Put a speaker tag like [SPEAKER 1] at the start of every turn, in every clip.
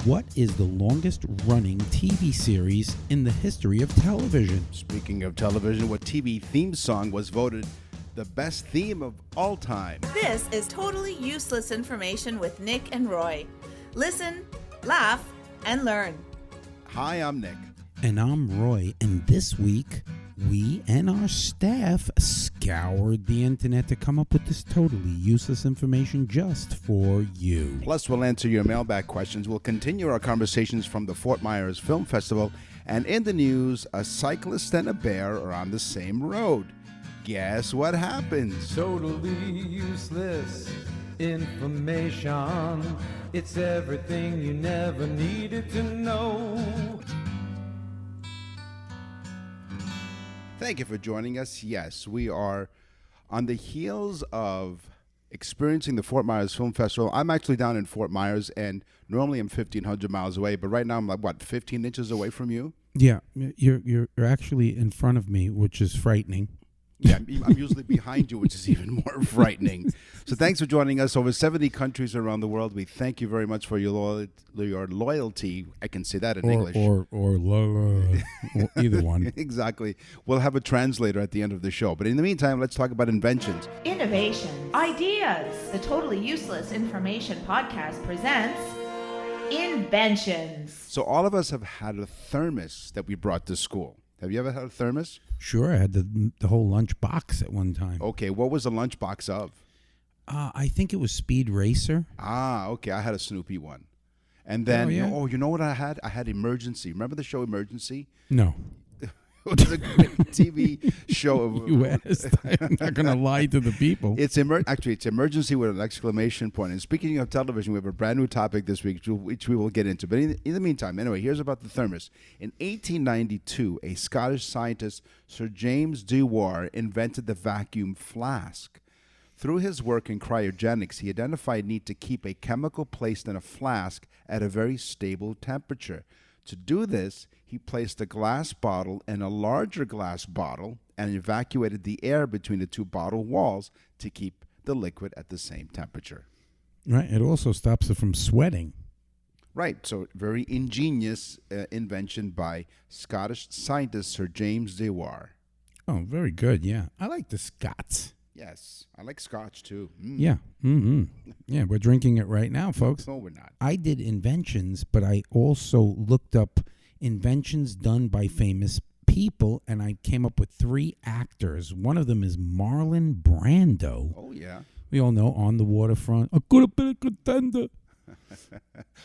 [SPEAKER 1] What is the longest running TV series in the history of television?
[SPEAKER 2] Speaking of television, what TV theme song was voted the best theme of all time?
[SPEAKER 3] This is totally useless information with Nick and Roy. Listen, laugh, and learn.
[SPEAKER 2] Hi, I'm Nick.
[SPEAKER 1] And I'm Roy, and this week, we and our staff scoured the internet to come up with this totally useless information just for you.
[SPEAKER 2] Plus, we'll answer your mailbag questions. We'll continue our conversations from the Fort Meyers Film Festival. And in the news, a cyclist and a bear are on the same road. Guess what happens?
[SPEAKER 4] Totally useless information. It's everything you never needed to know.
[SPEAKER 2] Thank you for joining us. Yes, we are on the heels of experiencing the Fort Meyers Film Festival. I'm actually down in Fort Myers, and normally I'm 1,500 miles away, but right now I'm like, 15 inches away from you?
[SPEAKER 1] Yeah, you're actually in front of me, which is frightening.
[SPEAKER 2] Yeah, I'm usually behind you, which is even more frightening. So thanks for joining us. Over 70 countries around the world. We thank you very much for your loyalty. I can say that in English.
[SPEAKER 1] Or either one.
[SPEAKER 2] Exactly. We'll have a translator at the end of the show. But in the meantime, let's talk about inventions.
[SPEAKER 3] Innovations. Ideas. The Totally Useless Information Podcast presents Inventions.
[SPEAKER 2] So all of us have had a thermos that we brought to school. Have you ever had a thermos?
[SPEAKER 1] Sure, I had the whole lunch box at one time.
[SPEAKER 2] Okay, what was the lunch box of?
[SPEAKER 1] I think it was Speed Racer.
[SPEAKER 2] Ah, okay, I had a Snoopy one. And then,
[SPEAKER 1] yeah.
[SPEAKER 2] you know what I had? I had Emergency. Remember the show Emergency?
[SPEAKER 1] No.
[SPEAKER 2] It was a great TV show.
[SPEAKER 1] You asked. I'm not going to lie to the people.
[SPEAKER 2] It's Emergency with an exclamation point. And speaking of television, we have a brand new topic this week, which we will get into. But in the meantime, anyway, here's about the thermos. In 1892, a Scottish scientist, Sir James Dewar, invented the vacuum flask. Through his work in cryogenics, he identified need to keep a chemical placed in a flask at a very stable temperature. To do this, he placed a glass bottle in a larger glass bottle and evacuated the air between the two bottle walls to keep the liquid at the same temperature.
[SPEAKER 1] Right. It also stops it from sweating.
[SPEAKER 2] Right. So very ingenious invention by Scottish scientist Sir James Dewar.
[SPEAKER 1] Oh, very good. Yeah. I like the Scots.
[SPEAKER 2] Yes. I like Scotch, too.
[SPEAKER 1] Yeah. Mm-hmm. Yeah, we're drinking it right now, folks.
[SPEAKER 2] No, we're not.
[SPEAKER 1] I did inventions, but I also looked up inventions done by famous people, and I came up with 3 actors. One of them is Marlon Brando.
[SPEAKER 2] Oh, yeah.
[SPEAKER 1] We all know On the Waterfront. I could have been a contender.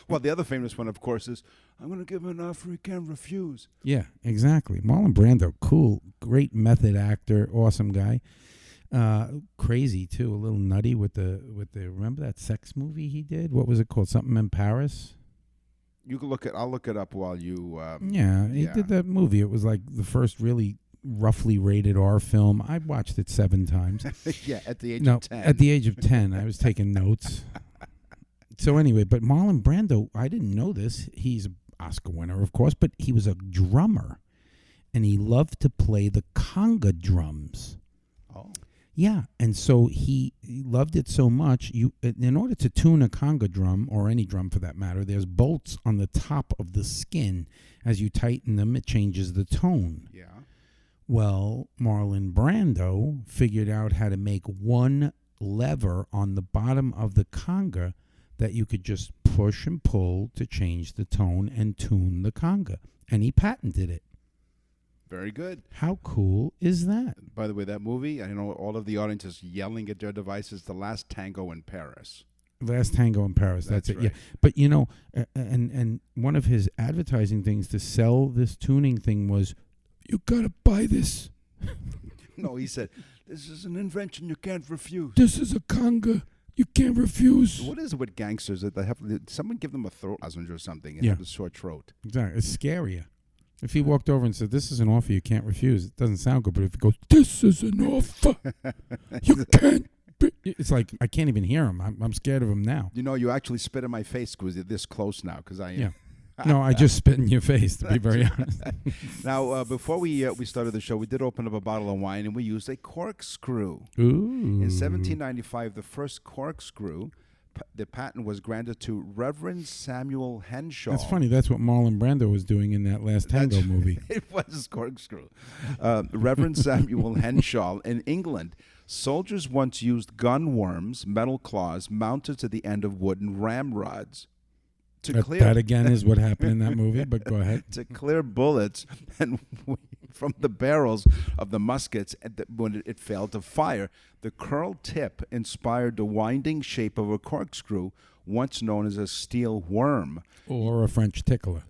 [SPEAKER 2] Well, the other famous one, of course, is I'm going to give an offer he can't refuse.
[SPEAKER 1] Yeah, exactly. Marlon Brando, cool, great method actor, awesome guy. Crazy too, a little nutty with the. Remember that sex movie he did? What was it called? Something in Paris.
[SPEAKER 2] You can look it. I'll look it up while you.
[SPEAKER 1] He did that movie. It was like the first really roughly rated R film. I watched it 7 times.
[SPEAKER 2] Yeah, at the age of 10.
[SPEAKER 1] At the age of 10, I was taking notes. So anyway, but Marlon Brando, I didn't know this. He's an Oscar winner, of course, but he was a drummer, and he loved to play the conga drums.
[SPEAKER 2] Oh.
[SPEAKER 1] Yeah, and so he loved it so much. In order to tune a conga drum, or any drum for that matter, there's bolts on the top of the skin. As you tighten them, it changes the tone.
[SPEAKER 2] Yeah.
[SPEAKER 1] Well, Marlon Brando figured out how to make one lever on the bottom of the conga that you could just push and pull to change the tone and tune the conga. And he patented it.
[SPEAKER 2] Very good.
[SPEAKER 1] How cool is that?
[SPEAKER 2] By the way, that movie, I know all of the audience is yelling at their devices, The Last Tango in Paris.
[SPEAKER 1] Last Tango in Paris. That's it.
[SPEAKER 2] Right.
[SPEAKER 1] Yeah. But, you know, and one of his advertising things to sell this tuning thing was, you got to buy this.
[SPEAKER 2] No, he said, this is an invention you can't refuse.
[SPEAKER 1] This is a conga you can't refuse.
[SPEAKER 2] What is it with gangsters that they have? Someone give them a throat lozenge or something and
[SPEAKER 1] Yeah.
[SPEAKER 2] have a sore throat.
[SPEAKER 1] Exactly. It's scarier. If he walked over and said, this is an offer you can't refuse, it doesn't sound good. But if he goes, this is an offer you can't. It's like, I can't even hear him. I'm scared of him now.
[SPEAKER 2] You know, you actually spit in my face because you're this close now. Because I am.
[SPEAKER 1] Yeah. No, I just spit in your face, to be very honest.
[SPEAKER 2] Now, before we started the show, we did open up a bottle of wine, and we used a corkscrew.
[SPEAKER 1] Ooh.
[SPEAKER 2] In 1795, the first corkscrew the patent was granted to Reverend Samuel Henshaw.
[SPEAKER 1] That's funny. That's what Marlon Brando was doing in that last Tango movie.
[SPEAKER 2] It was corkscrew. Reverend Samuel Henshaw in England. Soldiers once used gun worms, metal claws, mounted to the end of wooden ramrods.
[SPEAKER 1] That again is what happened in that movie, but go ahead.
[SPEAKER 2] To clear bullets and from the barrels of the muskets when it failed to fire. The curled tip inspired the winding shape of a corkscrew, once known as a steel worm.
[SPEAKER 1] Or a French tickler.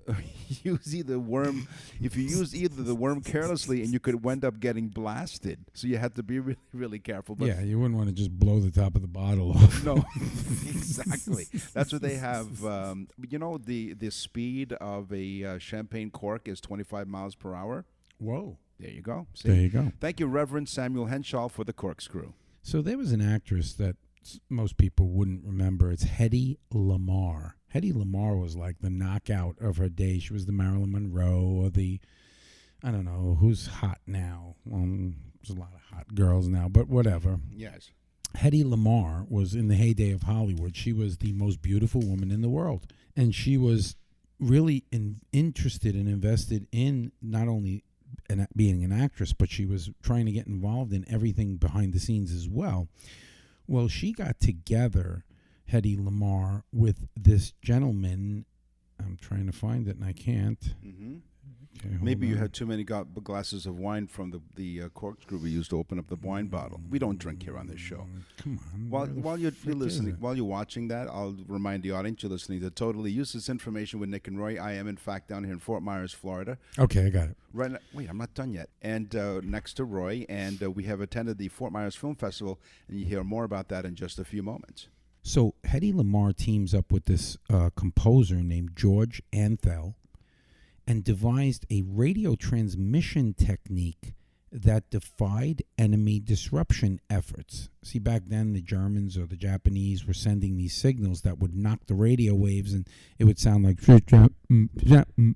[SPEAKER 2] Use either worm. If you use either the worm carelessly, and you could wind up getting blasted. So you had to be really, really careful. But
[SPEAKER 1] yeah, you wouldn't want to just blow the top of the bottle off.
[SPEAKER 2] No, exactly. That's what they have. The speed of a champagne cork is 25 miles per hour.
[SPEAKER 1] Whoa.
[SPEAKER 2] There you go. See?
[SPEAKER 1] There you go.
[SPEAKER 2] Thank you, Reverend Samuel Henshaw, for the corkscrew.
[SPEAKER 1] So there was an actress that most people wouldn't remember. It's Hedy Lamarr. Hedy Lamarr was like the knockout of her day. She was the Marilyn Monroe or the, I don't know, who's hot now. There's a lot of hot girls now, but whatever.
[SPEAKER 2] Yes.
[SPEAKER 1] Hedy Lamarr was in the heyday of Hollywood. She was the most beautiful woman in the world. And she was really interested and invested in not only being an actress, but she was trying to get involved in everything behind the scenes as well. Well, she got together, Hedy Lamarr, with this gentleman. I'm trying to find it, and I can't.
[SPEAKER 2] Mm-hmm.
[SPEAKER 1] Okay,
[SPEAKER 2] Maybe you
[SPEAKER 1] on.
[SPEAKER 2] had too many glasses of wine from the corkscrew we used to open up the wine bottle. We don't drink here on this show.
[SPEAKER 1] Come on.
[SPEAKER 2] While you're listening, while you're watching that, I'll remind the audience you're listening to Totally Useless Information with Nick and Roy. I am, in fact, down here in Fort Myers, Florida.
[SPEAKER 1] Okay, I got it.
[SPEAKER 2] Right. Wait, I'm not done yet. And next to Roy, and we have attended the Fort Myers Film Festival, and you hear more about that in just a few moments.
[SPEAKER 1] So Hedy Lamarr teams up with this composer named George Antheil and devised a radio transmission technique that defied enemy disruption efforts. See, back then the Germans or the Japanese were sending these signals that would knock the radio waves, and it would sound like kind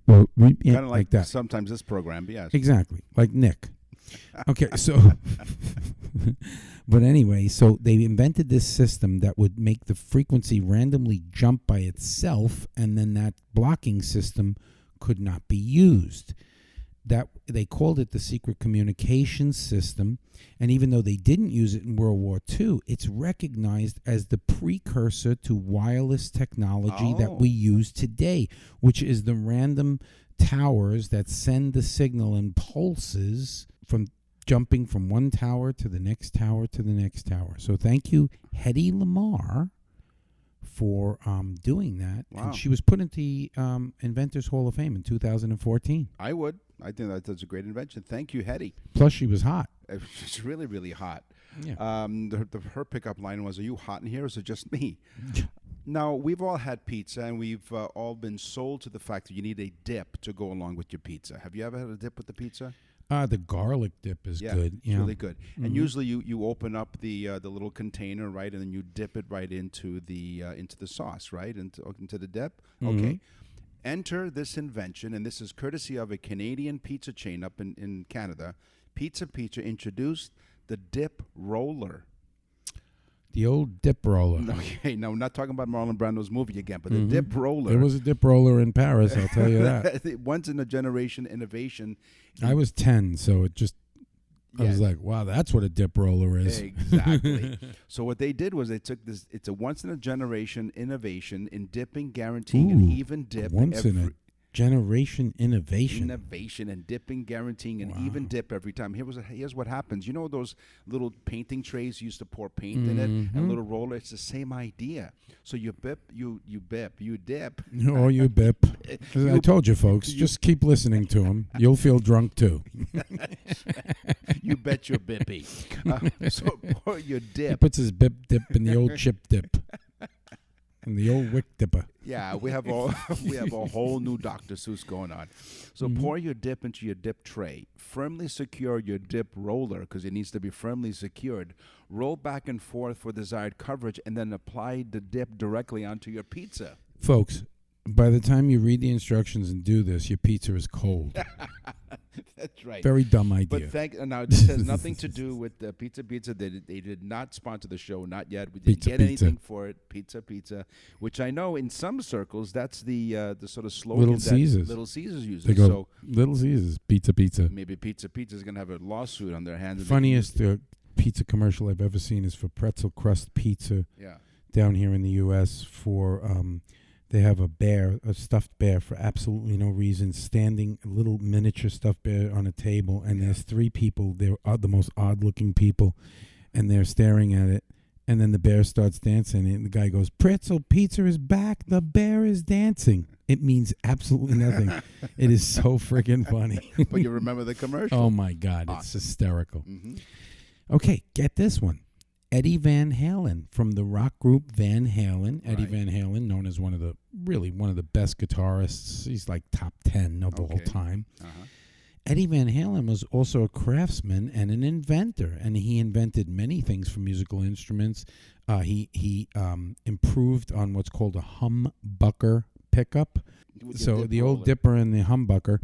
[SPEAKER 2] of
[SPEAKER 1] like that.
[SPEAKER 2] Sometimes this program, yes.
[SPEAKER 1] Exactly, like Nick. Okay, so but anyway, so they invented this system that would make the frequency randomly jump by itself, and then that blocking system could not be used. That they called it the secret communications system, and even though they didn't use it in World War II, it's recognized as the precursor to wireless technology that we use today, which is the random towers that send the signal in pulses from jumping from one tower to the next tower to the next tower. So thank you, Hedy Lamarr, for doing that.
[SPEAKER 2] Wow.
[SPEAKER 1] And she was put into the Inventors Hall of Fame in 2014.
[SPEAKER 2] I would. I think that's a great invention. Thank you, Hedy.
[SPEAKER 1] Plus, she was hot.
[SPEAKER 2] She's really, really hot.
[SPEAKER 1] Yeah.
[SPEAKER 2] Her pickup line was, "Are you hot in here, or is it just me?" Now, we've all had pizza, and we've all been sold to the fact that you need a dip to go along with your pizza. Have you ever had a dip with the pizza?
[SPEAKER 1] The garlic dip is good.
[SPEAKER 2] It's really good. Mm-hmm. And usually you open up the little container, right, and then you dip it right into the sauce, right, into the dip.
[SPEAKER 1] Mm-hmm.
[SPEAKER 2] Okay. Enter this invention, and this is courtesy of a Canadian pizza chain up in Canada. Pizza introduced the dip roller.
[SPEAKER 1] The old dip roller.
[SPEAKER 2] Okay, no, we're not talking about Marlon Brando's movie again, but the dip roller.
[SPEAKER 1] There was a dip roller in Paris, I'll tell you that.
[SPEAKER 2] Once in a generation innovation.
[SPEAKER 1] I was 10, so it just, I was like, wow, that's what a dip roller is.
[SPEAKER 2] Exactly. So what they did was they took this, it's a once in a generation innovation in dipping, guaranteeing an even dip.
[SPEAKER 1] Once in a generation innovation.
[SPEAKER 2] Innovation and dipping, guaranteeing an even dip every time. Here's what happens. You know those little painting trays you used to pour paint in it, and a little roller? It's the same idea. So you bip, you dip.
[SPEAKER 1] Oh, you bip. I told you, folks, just keep listening to him. You'll feel drunk, too.
[SPEAKER 2] You bet your bippy. So pour your dip.
[SPEAKER 1] He puts his bip dip in the old chip dip. And the old wick dipper.
[SPEAKER 2] Yeah, we have a whole new Dr. Seuss going on. So pour your dip into your dip tray. Firmly secure your dip roller because it needs to be firmly secured. Roll back and forth for desired coverage, and then apply the dip directly onto your pizza.
[SPEAKER 1] Folks, by the time you read the instructions and do this, your pizza is cold.
[SPEAKER 2] That's right.
[SPEAKER 1] Very dumb idea.
[SPEAKER 2] But now this has nothing to do with Pizza. They did not sponsor the show, not yet. We didn't get anything for it. Pizza, which I know in some circles that's the sort of slogan
[SPEAKER 1] Little
[SPEAKER 2] that
[SPEAKER 1] Caesars.
[SPEAKER 2] Little Caesars uses.
[SPEAKER 1] They go,
[SPEAKER 2] So
[SPEAKER 1] Little Caesars, pizza.
[SPEAKER 2] maybe Pizza is going to have a lawsuit on their hands.
[SPEAKER 1] Funniest pizza commercial I've ever seen is for pretzel crust pizza.
[SPEAKER 2] Yeah.
[SPEAKER 1] Down here in the U.S. for they have a stuffed bear for absolutely no reason, standing, a little miniature stuffed bear on a table, and there's three people. They're the most odd-looking people, and they're staring at it. And then the bear starts dancing, and the guy goes, "Pretzel pizza is back. The bear is dancing." It means absolutely nothing. It is so freaking funny.
[SPEAKER 2] But you remember the commercial?
[SPEAKER 1] Oh my God,
[SPEAKER 2] Awesome.
[SPEAKER 1] It's hysterical.
[SPEAKER 2] Mm-hmm.
[SPEAKER 1] Okay, get this one. Eddie Van Halen from the rock group Van Halen. Eddie
[SPEAKER 2] Right.
[SPEAKER 1] Van Halen, known as one of the best guitarists. He's like top 10 of the whole time.
[SPEAKER 2] Uh-huh.
[SPEAKER 1] Eddie Van Halen was also a craftsman and an inventor, and he invented many things for musical instruments. He improved on what's called a humbucker pickup. So the old dipper and the humbucker.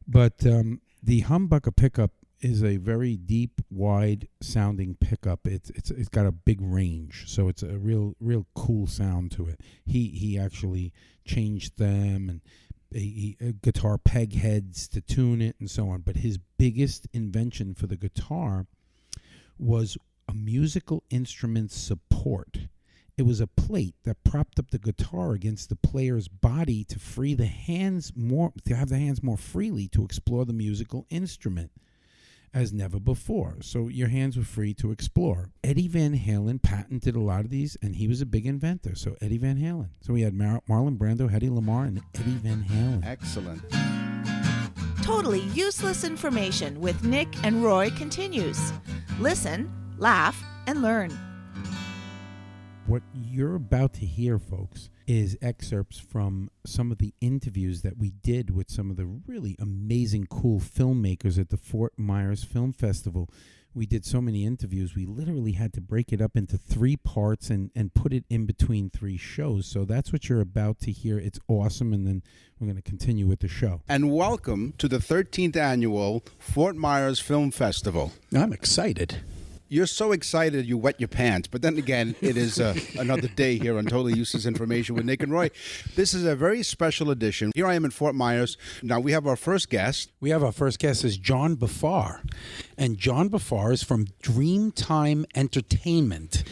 [SPEAKER 1] But the humbucker pickup is a very deep, wide sounding pickup. It's got a big range, so it's a real cool sound to it. He actually changed them and guitar peg heads to tune it and so on. But his biggest invention for the guitar was a musical instrument support. It was a plate that propped up the guitar against the player's body to free the hands more, to have the hands more freely to explore the musical instrument as never before. So your hands were free to explore. Eddie Van Halen patented a lot of these, and he was a big inventor. So Eddie Van Halen. So we had Marlon Brando, Hedy Lamarr, and Eddie Van Halen.
[SPEAKER 2] Excellent.
[SPEAKER 3] Totally useless information with Nick and Roy continues. Listen, laugh, and learn.
[SPEAKER 1] What you're about to hear, folks, is excerpts from some of the interviews that we did with some of the really amazing, cool filmmakers at the Fort Meyers Film Festival. We did so many interviews, we literally had to break it up into 3 parts and put it in between 3 shows. So that's what you're about to hear. It's awesome, and then we're going to continue with the show.
[SPEAKER 2] And welcome to the 13th annual Fort Meyers Film Festival.
[SPEAKER 5] I'm excited.
[SPEAKER 2] You're so excited you wet your pants. But then again, it is another day here on Totally Useless Information with Nick and Roy. This is a very special edition. Here I am in Fort Myers. Now we have our first guest.
[SPEAKER 5] We have our first guest is John Bafar. And John Bafar is from Dreamtime Entertainment.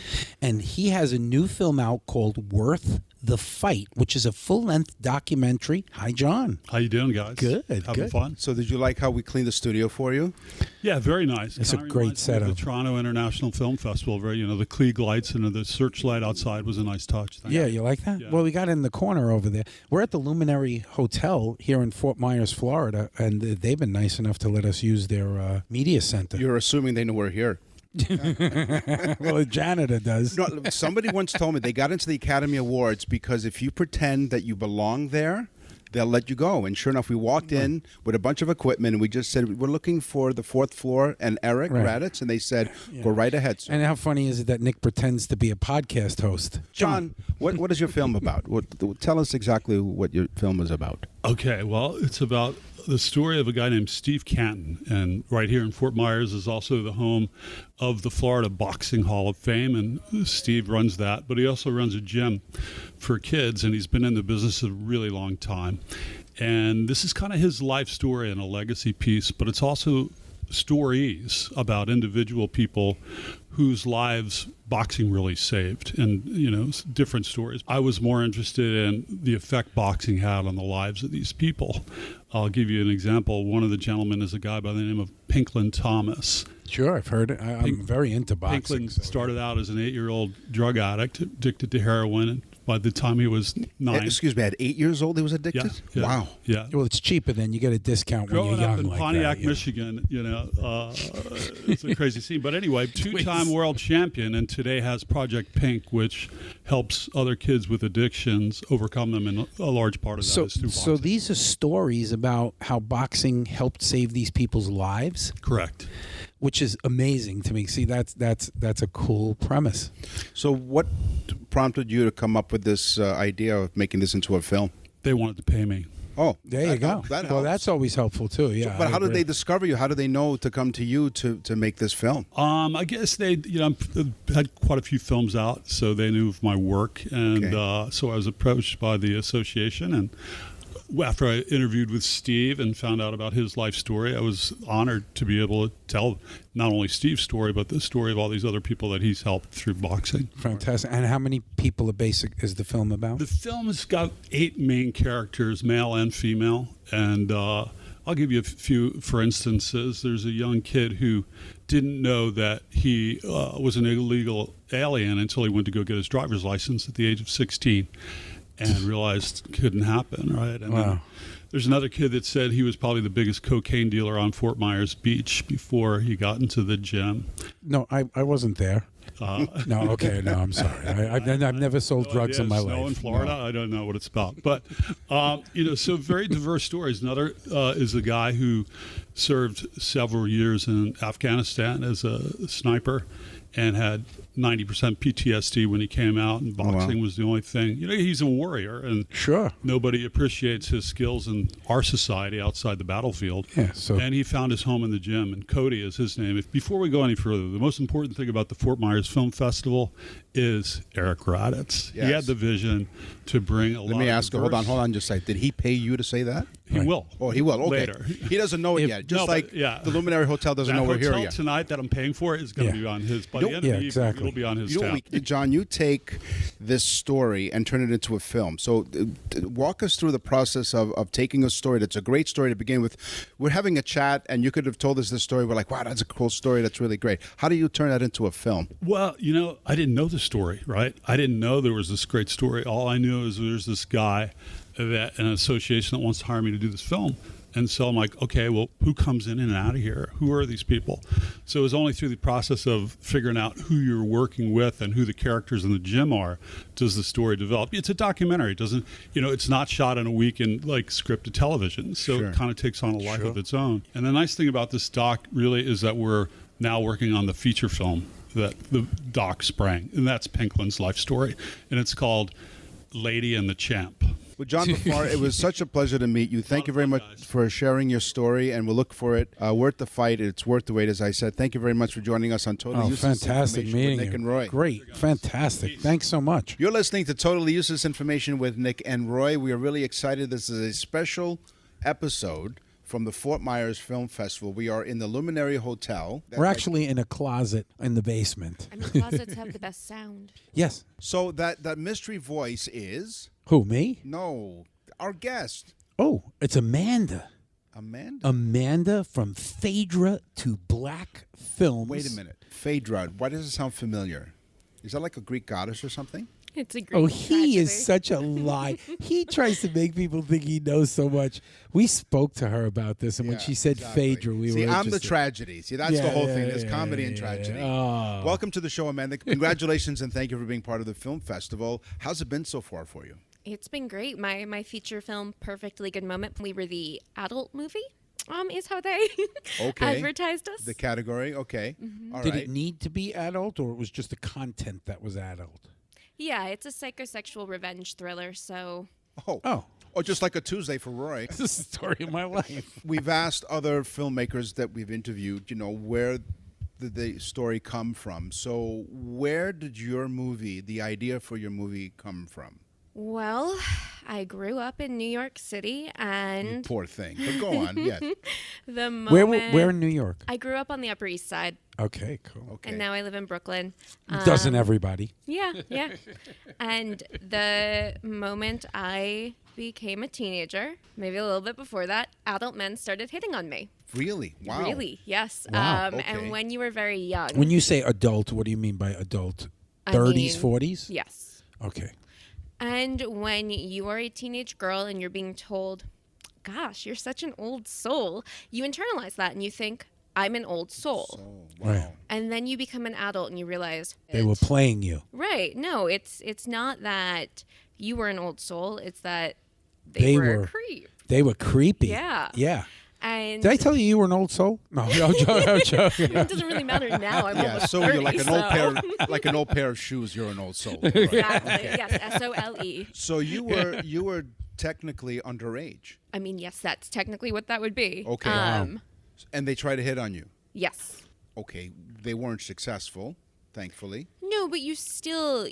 [SPEAKER 5] And he has a new film out called Worth the Fight, which is a full-length documentary. Hi, John.
[SPEAKER 6] How you doing, guys?
[SPEAKER 5] Good,
[SPEAKER 6] Having
[SPEAKER 5] good.
[SPEAKER 6] fun?
[SPEAKER 2] So did you like how we cleaned the studio for you?
[SPEAKER 6] Yeah, very nice.
[SPEAKER 5] It's a
[SPEAKER 6] Kinda
[SPEAKER 5] great
[SPEAKER 6] reminds me of
[SPEAKER 5] setup.
[SPEAKER 6] The Toronto International Film Festival, the Klieg lights and the searchlight outside was a nice touch. Thank
[SPEAKER 5] Yeah,
[SPEAKER 6] you.
[SPEAKER 5] you like that?
[SPEAKER 6] Yeah.
[SPEAKER 5] Well, we got it in the corner over there. We're at the Luminary Hotel here in Fort Myers, Florida, and they've been nice enough to let us use their media center.
[SPEAKER 2] You're assuming they know we're here.
[SPEAKER 5] Well, the janitor does.
[SPEAKER 2] No, somebody once told me they got into the Academy Awards because if you pretend that you belong there, they'll let you go. And sure enough, we walked in with a bunch of equipment, and we just said, we're looking for the 4th floor and Eric
[SPEAKER 5] Right.
[SPEAKER 2] Raditz, and they said, go right ahead, sir.
[SPEAKER 5] And how funny is it that Nick pretends to be a podcast host?
[SPEAKER 2] John, what is your film about? Tell us exactly what your film is about.
[SPEAKER 6] Okay, well, it's about the story of a guy named Steve Canton. And right here in Fort Myers is also the home of the Florida Boxing Hall of Fame. And Steve runs that, but he also runs a gym for kids. And he's been in the business a really long time. And this is kind of his life story and a legacy piece, but it's also stories about individual people whose lives boxing really saved, and different stories. I was more interested in the effect boxing had on the lives of these people. I'll give you an example. One of the gentlemen is a guy by the name of Pinklin Thomas.
[SPEAKER 5] Sure, I've heard it. I'm very into boxing.
[SPEAKER 6] Pinklin started out as an 8-year-old drug addict, addicted to heroin, and by the time he was 9.
[SPEAKER 2] Excuse me, at 8 years old he was addicted?
[SPEAKER 6] Yeah.
[SPEAKER 2] Wow.
[SPEAKER 6] Yeah.
[SPEAKER 5] Well, it's cheaper then. You get a discount when
[SPEAKER 6] Growing
[SPEAKER 5] you're
[SPEAKER 6] up
[SPEAKER 5] young
[SPEAKER 6] in
[SPEAKER 5] like
[SPEAKER 6] Pontiac,
[SPEAKER 5] that.
[SPEAKER 6] Michigan, it's a crazy scene. But anyway, 2-time world champion, and today has Project Pink, which helps other kids with addictions overcome them, and a large part of that is through boxing.
[SPEAKER 5] So these are stories about how boxing helped save these people's lives,
[SPEAKER 6] Correct.
[SPEAKER 5] which is amazing to me. See, that's a cool premise.
[SPEAKER 2] So what prompted you to come up with this idea of making this into a film?
[SPEAKER 6] They wanted to pay me.
[SPEAKER 2] Oh,
[SPEAKER 5] There you go.
[SPEAKER 2] That
[SPEAKER 5] Well,
[SPEAKER 2] helps.
[SPEAKER 5] that's always helpful too. Yeah.
[SPEAKER 2] But
[SPEAKER 5] I
[SPEAKER 2] how did
[SPEAKER 5] agree.
[SPEAKER 2] they discover you? How did they know to come to you to make this film?
[SPEAKER 6] I guess they, had quite a few films out, so they knew of my work, and so I was approached by the association, and after I interviewed with Steve and found out about his life story, I was honored to be able to tell not only Steve's story, but the story of all these other people that he's helped through boxing.
[SPEAKER 5] Fantastic. And how many people is the film about?
[SPEAKER 6] The film has got 8 main characters, male and female, and I'll give you a few for instances. There's a young kid who didn't know that he was an illegal alien until he went to go get his driver's license at the age of 16 and realized it couldn't happen, right? And then there's another kid that said he was probably the biggest cocaine dealer on Fort Myers Beach before he got into the gym.
[SPEAKER 5] No, I wasn't there. No, okay, no, I'm sorry. I've never sold drugs in my
[SPEAKER 6] Snow
[SPEAKER 5] life.
[SPEAKER 6] in Florida, I don't know what it's about, but so very diverse stories. Another is a guy who served several years in Afghanistan as a sniper and had 90% PTSD when he came out, and boxing was the only thing. He's a warrior, and
[SPEAKER 5] Sure.
[SPEAKER 6] nobody appreciates his skills in our society outside the battlefield.
[SPEAKER 5] Yeah, so-
[SPEAKER 6] And he found his home in the gym, and Cody is his name. Before we go any further, the most important thing about the Fort Myers Film Festival is Eric Raditz.
[SPEAKER 2] Yes.
[SPEAKER 6] He had the vision to bring a lot
[SPEAKER 2] Let me
[SPEAKER 6] of
[SPEAKER 2] ask you. Hold on just a second. Did he pay you to say that?
[SPEAKER 6] He will.
[SPEAKER 2] Oh, he will. Okay.
[SPEAKER 6] Later.
[SPEAKER 2] He doesn't know it yet. Just the Luminary Hotel doesn't
[SPEAKER 6] that
[SPEAKER 2] know we're here
[SPEAKER 6] hotel
[SPEAKER 2] yet.
[SPEAKER 6] tonight that I'm paying for is going to be on his. By the end of the evening,
[SPEAKER 5] exactly.
[SPEAKER 6] it'll be on his
[SPEAKER 2] You know,
[SPEAKER 6] tab.
[SPEAKER 2] John, you take this story and turn it into a film. So walk us through the process of taking a story that's a great story to begin with. We're having a chat, and you could have told us this story. We're like, wow, that's a cool story. That's really great. How do you turn that into a film?
[SPEAKER 6] Well, I didn't know the story, right? I didn't know there was this great story. All I knew is there's this guy that an association that wants to hire me to do this film. And so I'm like, okay, well, who comes in and out of here? Who are these people? So it was only through the process of figuring out who you're working with and who the characters in the gym are, does the story develop. It's a documentary. It doesn't, it's not shot in a week in like scripted television. So it kind of takes on a life of its own. And the nice thing about this doc really is that we're now working on the feature film that the doc sprang. And that's Pinklin's life story. And it's called Lady and the Champ.
[SPEAKER 2] Well, John Bafar, it was such a pleasure to meet you. Thank you very much for sharing your story, and we'll look for it. Worth the fight. It's worth the wait, as I said. Thank you very much for joining us on Totally Useless
[SPEAKER 5] fantastic
[SPEAKER 2] Information
[SPEAKER 5] meeting
[SPEAKER 2] with Nick
[SPEAKER 5] you.
[SPEAKER 2] and Roy.
[SPEAKER 5] Great, fantastic. Thanks so much.
[SPEAKER 2] You're listening to Totally Useless Information with Nick and Roy. We are really excited. This is a special episode from the Fort Myers Film Festival. We are in the Luminary Hotel.
[SPEAKER 5] We're actually in a closet in the basement.
[SPEAKER 7] I mean, closets have the best sound.
[SPEAKER 5] Yes.
[SPEAKER 2] So that mystery voice is...
[SPEAKER 5] Who, me?
[SPEAKER 2] No, our guest,
[SPEAKER 5] Oh, it's Amanda.
[SPEAKER 2] Amanda.
[SPEAKER 5] Amanda from Phaedra to Black Films.
[SPEAKER 2] Wait a minute. Phaedra, why does it sound familiar? Is that like a Greek goddess or something?
[SPEAKER 7] It's a great
[SPEAKER 5] Oh, he is
[SPEAKER 7] tragedy.
[SPEAKER 5] such a lie. He tries to make people think he knows so much. We spoke to her about this, and when she said Phaedra, we
[SPEAKER 2] See,
[SPEAKER 5] were
[SPEAKER 2] I'm the
[SPEAKER 5] interested.
[SPEAKER 2] tragedy. See, that's the whole thing. There's comedy and tragedy.
[SPEAKER 5] Oh.
[SPEAKER 2] Welcome to the show, Amanda. Congratulations, and thank you for being part of the film festival. How's it been so far for you?
[SPEAKER 7] It's been great. My feature film, Perfectly Good Moment, we were the adult movie, is how they advertised us.
[SPEAKER 2] The category, okay. All
[SPEAKER 5] Did
[SPEAKER 2] right.
[SPEAKER 5] it need to be adult, or it was just the content that was adult?
[SPEAKER 7] Yeah, it's a psychosexual revenge thriller, so...
[SPEAKER 2] Oh, just like a Tuesday for Roy.
[SPEAKER 5] This is the story of my life.
[SPEAKER 2] We've asked other filmmakers that we've interviewed, where did the story come from? So where did your movie, the idea for your movie, come from?
[SPEAKER 7] Well, I grew up in New York City, and
[SPEAKER 2] Poor thing. But go on, yes.
[SPEAKER 7] the moment...
[SPEAKER 5] Where in New York?
[SPEAKER 7] I grew up on the Upper East Side,
[SPEAKER 5] Okay, cool.
[SPEAKER 2] Okay.
[SPEAKER 7] and now I live in Brooklyn.
[SPEAKER 5] Doesn't everybody?
[SPEAKER 7] Yeah. And the moment I became a teenager, maybe a little bit before that, adult men started hitting on me.
[SPEAKER 2] Really? Wow.
[SPEAKER 7] Really, yes.
[SPEAKER 5] Wow,
[SPEAKER 2] okay.
[SPEAKER 7] And when you were very young.
[SPEAKER 5] When you say adult, what do you mean by adult?
[SPEAKER 7] I
[SPEAKER 5] 30s,
[SPEAKER 7] mean,
[SPEAKER 5] 40s?
[SPEAKER 7] Yes.
[SPEAKER 5] Okay.
[SPEAKER 7] And when you are a teenage girl and you're being told, gosh, you're such an old soul, you internalize that and you think, I'm an old soul.
[SPEAKER 2] Wow.
[SPEAKER 5] Right.
[SPEAKER 7] And then you become an adult and you realize,
[SPEAKER 5] They were playing you.
[SPEAKER 7] right, no, it's not that you were an old soul, it's that
[SPEAKER 5] They
[SPEAKER 7] were
[SPEAKER 5] were-
[SPEAKER 7] a creep.
[SPEAKER 5] They were creepy.
[SPEAKER 7] Yeah.
[SPEAKER 5] Yeah.
[SPEAKER 7] And
[SPEAKER 5] Did I tell you were an old soul? No, I'm joking.
[SPEAKER 7] it doesn't really matter now. I'm
[SPEAKER 2] Yeah,
[SPEAKER 7] almost
[SPEAKER 2] so
[SPEAKER 7] 30,
[SPEAKER 2] you're like
[SPEAKER 7] so.
[SPEAKER 2] an old pair of shoes. You're an old soul. Right.
[SPEAKER 7] Exactly. Yes, SOLE.
[SPEAKER 2] So you were technically underage.
[SPEAKER 7] I mean, yes, that's technically what that would be.
[SPEAKER 2] Okay. Wow. And they try to hit on you.
[SPEAKER 7] Yes.
[SPEAKER 2] Okay, they weren't successful, thankfully.
[SPEAKER 7] No, but you still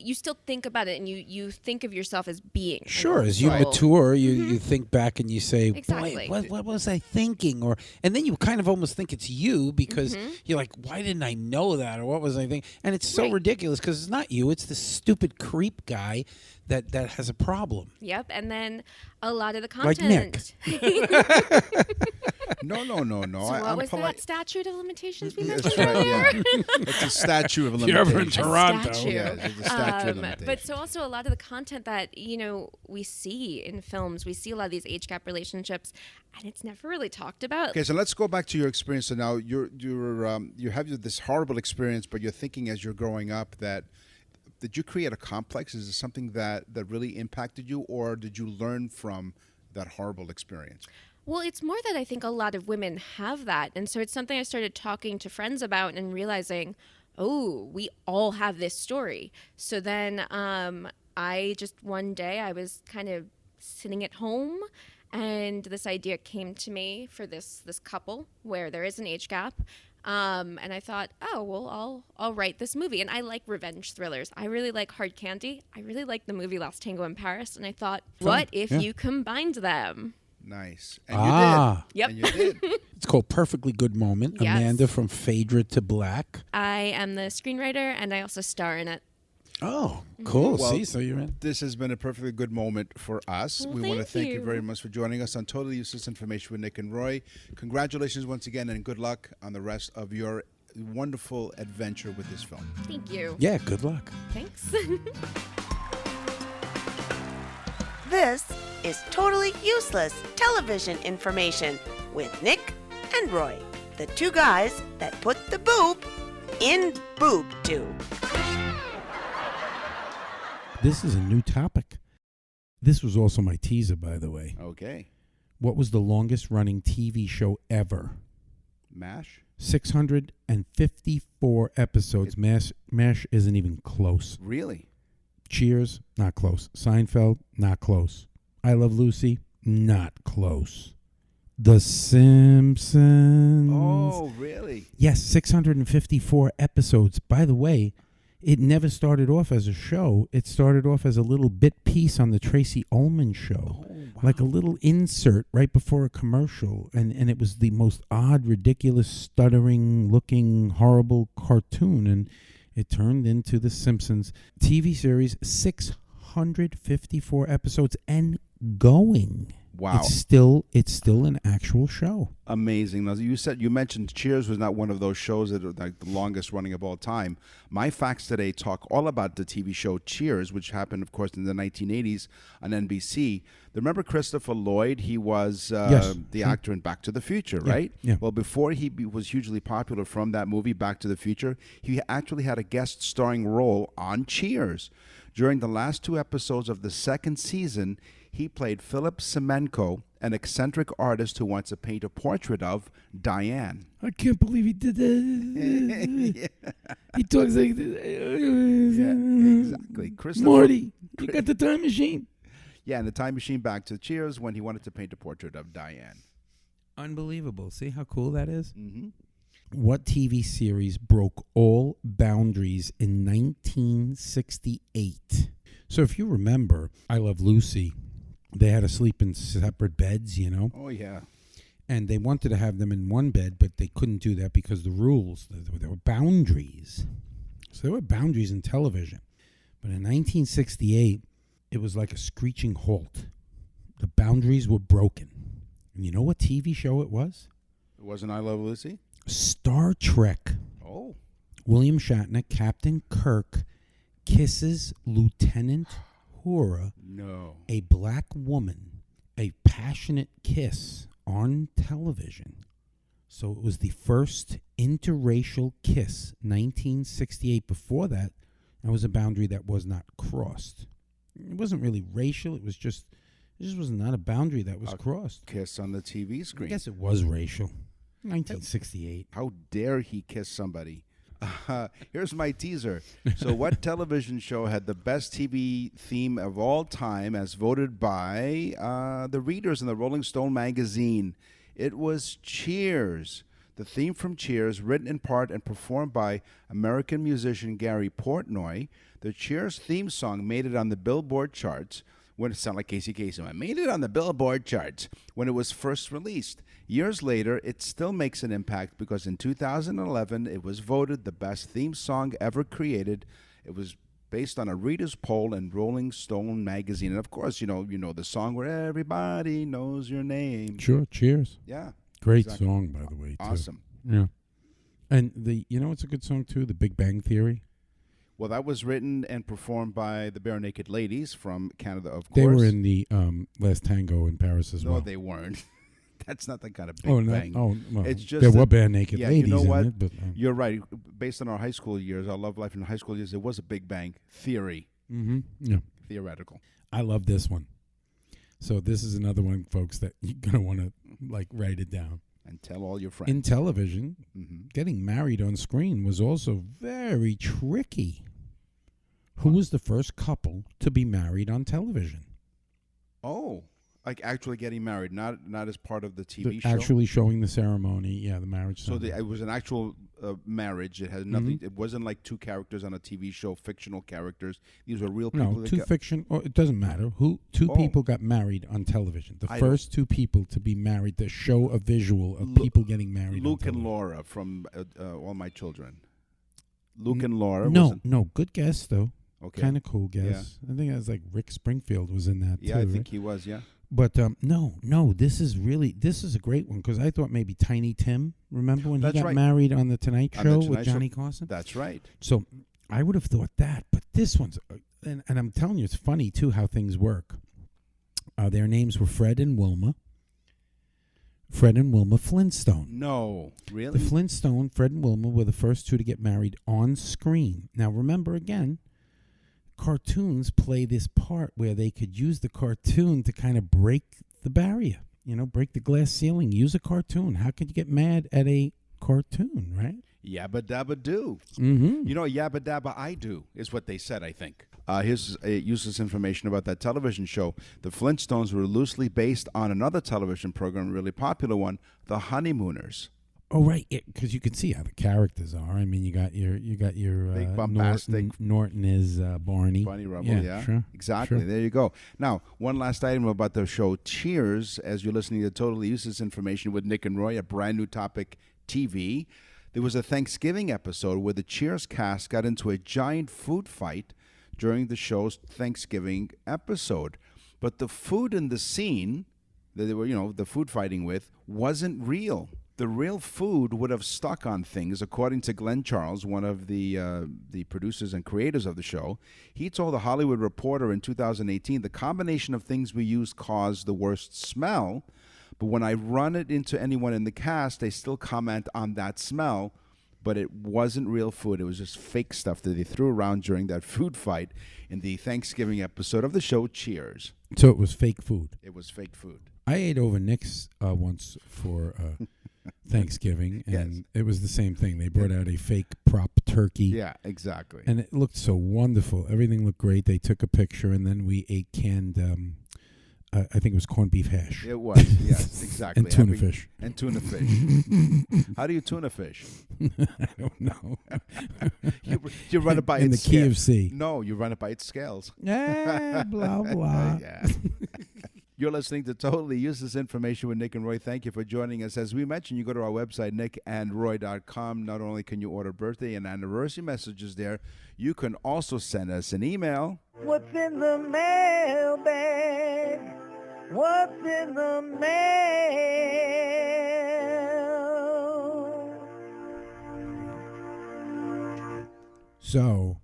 [SPEAKER 7] think about it, and you think of yourself as being.
[SPEAKER 5] Sure, as you mature, you think back and you say,
[SPEAKER 7] Exactly.
[SPEAKER 5] "Boy, what was I thinking?" And then you kind of almost think it's you because you're like, "Why didn't I know that?" Or "What was I thinking?" And it's so ridiculous because it's not you; it's the stupid creep guy that has a problem.
[SPEAKER 7] Yep, and then a lot of the
[SPEAKER 5] Like
[SPEAKER 7] content.
[SPEAKER 2] No.
[SPEAKER 7] So what was that statute of limitations we
[SPEAKER 2] That's
[SPEAKER 7] mentioned
[SPEAKER 2] right,
[SPEAKER 7] earlier?
[SPEAKER 2] yeah. It's a statute of
[SPEAKER 5] If you're ever in
[SPEAKER 2] limitations.
[SPEAKER 5] Toronto.
[SPEAKER 7] Statute.
[SPEAKER 2] Yeah, it's a statute of limitations.
[SPEAKER 7] But so also a lot of the content that we see in films, we see a lot of these age gap relationships, and it's never really talked about.
[SPEAKER 2] Okay, so let's go back to your experience. So now you have this horrible experience, but you're thinking as you're growing up that did you create a complex? Is it something that really impacted you, or did you learn from that horrible experience?
[SPEAKER 7] Well, it's more that I think a lot of women have that. And so it's something I started talking to friends about and realizing, oh, we all have this story. So then I just one day I was kind of sitting at home and this idea came to me for this couple where there is an age gap. And I thought, oh, well, I'll write this movie. And I like revenge thrillers. I really like hard candy. I really like the movie Last Tango in Paris. And I thought, what if you combined them?
[SPEAKER 2] Nice. And you did.
[SPEAKER 7] Yep.
[SPEAKER 2] And you did.
[SPEAKER 5] It's called Perfectly Good Moment.
[SPEAKER 7] Yes.
[SPEAKER 5] Amanda from Phaedra to Black.
[SPEAKER 7] I am the screenwriter and I also star in it.
[SPEAKER 5] Oh, cool.
[SPEAKER 2] Well,
[SPEAKER 5] See, so you're in.
[SPEAKER 2] This has been a perfectly good moment for us.
[SPEAKER 7] Well,
[SPEAKER 2] we want to
[SPEAKER 7] thank
[SPEAKER 2] thank you very
[SPEAKER 7] you.
[SPEAKER 2] much for joining us on Totally Useless Information with Nick and Roy. Congratulations once again, and good luck on the rest of your wonderful adventure with this film.
[SPEAKER 7] Thank you.
[SPEAKER 5] Yeah, good luck.
[SPEAKER 7] Thanks.
[SPEAKER 3] This is Totally Useless Television Information with Nick and Roy, the two guys that put the boob in boob tube.
[SPEAKER 1] This is a new topic. This was also my teaser, by the way.
[SPEAKER 2] Okay.
[SPEAKER 1] What was the longest running TV show ever?
[SPEAKER 2] MASH?
[SPEAKER 1] 654 episodes. MASH isn't even close.
[SPEAKER 2] Really?
[SPEAKER 1] Cheers, not close. Seinfeld, not close. I Love Lucy, not close. The Simpsons.
[SPEAKER 2] Oh, really?
[SPEAKER 1] Yes, 654 episodes. By the way, it never started off as a show. It started off as a little bit piece on the Tracy Ullman show.
[SPEAKER 5] Oh, wow.
[SPEAKER 1] Like a little insert right before a commercial. And it was the most odd, ridiculous, stuttering looking, horrible cartoon. And it turned into The Simpsons TV series, 654 episodes and going.
[SPEAKER 2] Wow.
[SPEAKER 1] It's still an actual show.
[SPEAKER 2] Amazing. Now, you mentioned Cheers was not one of those shows that are like the longest running of all time. My facts today talk all about the TV show Cheers, which happened, of course, in the 1980s on NBC. Remember Christopher Lloyd? He was
[SPEAKER 1] Yes.
[SPEAKER 2] the actor in Back to the Future, right?
[SPEAKER 1] Yeah.
[SPEAKER 2] Well, before he was hugely popular from that movie, Back to the Future, he actually had a guest starring role on Cheers. During the last two episodes of the second season, he played Philip Semenko, an eccentric artist who wants to paint a portrait of Diane.
[SPEAKER 1] I can't believe he did that. He talks like this.
[SPEAKER 2] Yeah, exactly.
[SPEAKER 1] Marty, you got the time machine.
[SPEAKER 2] Yeah, and the time machine back to Cheers when he wanted to paint a portrait of Diane.
[SPEAKER 1] Unbelievable. See how cool that is?
[SPEAKER 2] Mm-hmm.
[SPEAKER 1] What TV series broke all boundaries in 1968? So if you remember, I Love Lucy, they had to sleep in separate beds, you know?
[SPEAKER 2] Oh, yeah.
[SPEAKER 1] And they wanted to have them in one bed, but they couldn't do that because the rules, there were boundaries. So there were boundaries in television. But in 1968, it was like a screeching halt. The boundaries were broken. And you know what TV show it was?
[SPEAKER 2] It wasn't I Love Lucy?
[SPEAKER 1] Star Trek.
[SPEAKER 2] Oh.
[SPEAKER 1] William Shatner, Captain Kirk, kisses Lieutenant Uhura,
[SPEAKER 2] No.
[SPEAKER 1] a black woman, a passionate kiss on television. So it was the first interracial kiss, 1968. Before that, that was a boundary that was not crossed. It wasn't really racial. It just was not a boundary that was crossed.
[SPEAKER 2] Kiss on the TV
[SPEAKER 1] I
[SPEAKER 2] screen.
[SPEAKER 1] guess it was racial. 1968.
[SPEAKER 2] How dare he kiss somebody? Here's my teaser. So, what television show had the best TV theme of all time as voted by the readers in the Rolling Stone magazine? It was Cheers. The theme from Cheers, written in part and performed by American musician Gary Portnoy. The Cheers theme song made it on the Billboard charts. When it sounded like Casey Kasem, I made it on the Billboard charts when it was first released. Years later, it still makes an impact because in 2011, it was voted the best theme song ever created. It was based on a reader's poll in Rolling Stone magazine. And of course, you know the song where everybody knows your name.
[SPEAKER 1] Sure, Cheers.
[SPEAKER 2] Yeah.
[SPEAKER 1] Great
[SPEAKER 2] exactly.
[SPEAKER 1] song, by the way, too.
[SPEAKER 2] Awesome.
[SPEAKER 1] Yeah. And it's a good song, too, The Big Bang Theory.
[SPEAKER 2] Well, that was written and performed by the Bare Naked Ladies from Canada, of course.
[SPEAKER 1] They were in the Last Tango in Paris as well.
[SPEAKER 2] No, they weren't. That's not the kind of Big
[SPEAKER 1] Oh, no.
[SPEAKER 2] Bang.
[SPEAKER 1] Oh, well,
[SPEAKER 2] It's just
[SPEAKER 1] there
[SPEAKER 2] that-
[SPEAKER 1] were Bare Naked
[SPEAKER 2] yeah,
[SPEAKER 1] Ladies
[SPEAKER 2] you know what?
[SPEAKER 1] in it. But,
[SPEAKER 2] You're right. Based on our high school years, our love life in high school years, it was a Big Bang theory,
[SPEAKER 1] yeah.
[SPEAKER 2] theoretical.
[SPEAKER 1] I love this one. So this is another one, folks, that you're going to want to, write it down.
[SPEAKER 2] And tell all your friends.
[SPEAKER 1] In television,
[SPEAKER 2] Mm-hmm.
[SPEAKER 1] getting married on screen was also very tricky. Who was the first couple to be married on television?
[SPEAKER 2] Oh, like actually getting married, not as part of the TV show.
[SPEAKER 1] Actually showing the ceremony, the marriage
[SPEAKER 2] So
[SPEAKER 1] ceremony.
[SPEAKER 2] it was an actual marriage. It had nothing. It wasn't like two characters on a TV show, fictional characters. These were real people.
[SPEAKER 1] No,
[SPEAKER 2] that
[SPEAKER 1] two
[SPEAKER 2] got-
[SPEAKER 1] fiction. Oh, it doesn't matter. Two
[SPEAKER 2] Oh.
[SPEAKER 1] people got married on television. The
[SPEAKER 2] I don't-
[SPEAKER 1] first two people to be married to show a visual of
[SPEAKER 2] Lu-
[SPEAKER 1] people getting married.
[SPEAKER 2] Luke
[SPEAKER 1] on
[SPEAKER 2] and
[SPEAKER 1] television.
[SPEAKER 2] Laura from All My Children. Luke and Laura.
[SPEAKER 1] No, good guess though.
[SPEAKER 2] Okay.
[SPEAKER 1] Kind of cool guess. I think it was like Rick Springfield was in that
[SPEAKER 2] Yeah,
[SPEAKER 1] too.
[SPEAKER 2] I
[SPEAKER 1] right?
[SPEAKER 2] think he was. Yeah.
[SPEAKER 1] But no, this is a great one because I thought maybe Tiny Tim. Remember when
[SPEAKER 2] That's
[SPEAKER 1] he got
[SPEAKER 2] right.
[SPEAKER 1] married on the Tonight
[SPEAKER 2] On the
[SPEAKER 1] Show
[SPEAKER 2] Tonight
[SPEAKER 1] with
[SPEAKER 2] Show.
[SPEAKER 1] Johnny Carson?
[SPEAKER 2] That's right.
[SPEAKER 1] So I would have thought that, but this one's, and I'm telling you, it's funny too how things work. Their names were Fred and Wilma Flintstone.
[SPEAKER 2] No,
[SPEAKER 1] The
[SPEAKER 2] really.
[SPEAKER 1] Flintstone, Fred and Wilma were the first two to get married on screen. Now remember again, cartoons play this part where they could use the cartoon to kind of break the barrier, break the glass ceiling, use a cartoon. How could you get mad at a cartoon, right?
[SPEAKER 2] Yabba dabba do.
[SPEAKER 1] Mm-hmm.
[SPEAKER 2] Yabba dabba I do is what they said, I think. Here's useless information about that television show. The Flintstones were loosely based on another television program, a really popular one, The Honeymooners.
[SPEAKER 1] Oh, right, because you can see how the characters are. I mean, you got your
[SPEAKER 2] Big bombastic-
[SPEAKER 1] Norton is Barney.
[SPEAKER 2] Barney Rubble, yeah.
[SPEAKER 1] Sure.
[SPEAKER 2] Exactly.
[SPEAKER 1] Sure.
[SPEAKER 2] There you go. Now, one last item about the show Cheers, as you're listening to Totally Useless Information with Nick and Roy, a brand new topic TV. There was a Thanksgiving episode where the Cheers cast got into a giant food fight during the show's Thanksgiving episode. But the food in the scene that they were, the food fighting with wasn't real. The real food would have stuck on things, according to Glenn Charles, one of the producers and creators of the show. He told The Hollywood Reporter in 2018, the combination of things we used caused the worst smell, but when I run it into anyone in the cast, they still comment on that smell, but it wasn't real food. It was just fake stuff that they threw around during that food fight in the Thanksgiving episode of the show Cheers.
[SPEAKER 1] So it was fake food.
[SPEAKER 2] It was fake food.
[SPEAKER 1] I ate over Nick's once for Thanksgiving, and
[SPEAKER 2] Yes.
[SPEAKER 1] it was the same thing. They brought out a fake prop turkey.
[SPEAKER 2] Yeah, exactly.
[SPEAKER 1] And it looked so wonderful. Everything looked great. They took a picture, and then we ate canned, I think it was corned beef hash.
[SPEAKER 2] It was, yes, exactly.
[SPEAKER 1] And tuna fish.
[SPEAKER 2] And tuna fish. How do you tuna fish?
[SPEAKER 1] I don't know.
[SPEAKER 2] You run it by
[SPEAKER 1] in
[SPEAKER 2] its
[SPEAKER 1] the
[SPEAKER 2] scales.
[SPEAKER 1] KFC.
[SPEAKER 2] No, you run it by its scales.
[SPEAKER 1] blah, blah.
[SPEAKER 2] Yeah. You're listening to Totally Useless Information with Nick and Roy. Thank you for joining us. As we mentioned, you go to our website, nickandroy.com. Not only can you order birthday and anniversary messages there, you can also send us an email.
[SPEAKER 8] What's in the mailbag? What's in the mail?
[SPEAKER 1] So,